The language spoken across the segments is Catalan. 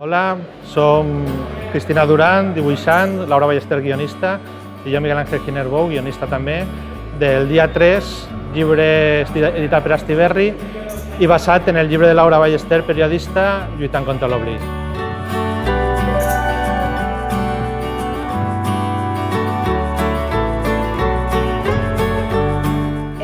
Hola, som Cristina Duran, dibuixant, Laura Ballester, guionista, i jo, Miguel Ángel Giner Bou, guionista també, del Dia 3, llibre editat per Astiberri i basat en el llibre de Laura Ballester, periodista, Lluitant contra l'oblit.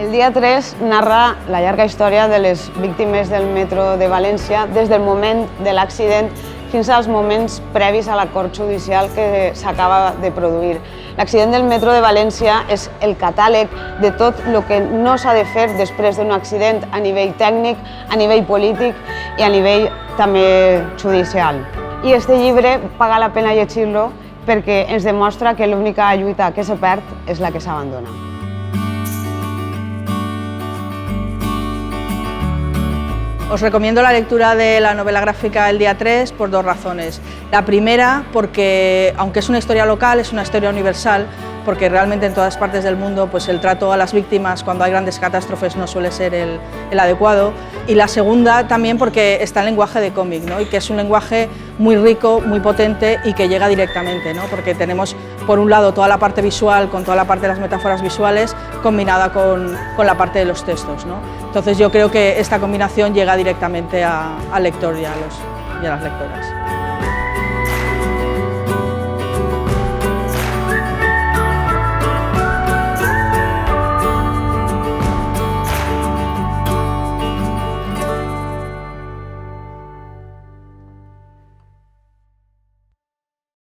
El Dia 3 narra la llarga història de les víctimes del metro de València des del moment de l'accident fins als moments previs a l'acord judicial que s'acaba de produir. L'accident del metro de València és el catàleg de tot el que no s'ha de fer després d'un accident a nivell tècnic, a nivell polític i a nivell també judicial. I este llibre paga la pena llegir-lo perquè ens demostra que l'única lluita que se perd és la que s'abandona. Os recomiendo la lectura de la novela gráfica El Día 3 por dos razones. La primera, porque aunque es una historia local, es una historia universal, porque realmente en todas partes del mundo pues el trato a las víctimas cuando hay grandes catástrofes no suele ser el adecuado. Y la segunda también porque está en lenguaje de cómic, ¿no? Y que es un lenguaje muy rico, muy potente y que llega directamente, ¿no? Porque tenemos por un lado toda la parte visual con toda la parte de las metáforas visuales combinada con la parte de los textos, ¿no? Entonces yo creo que esta combinación llega directamente al lector y a las lectoras.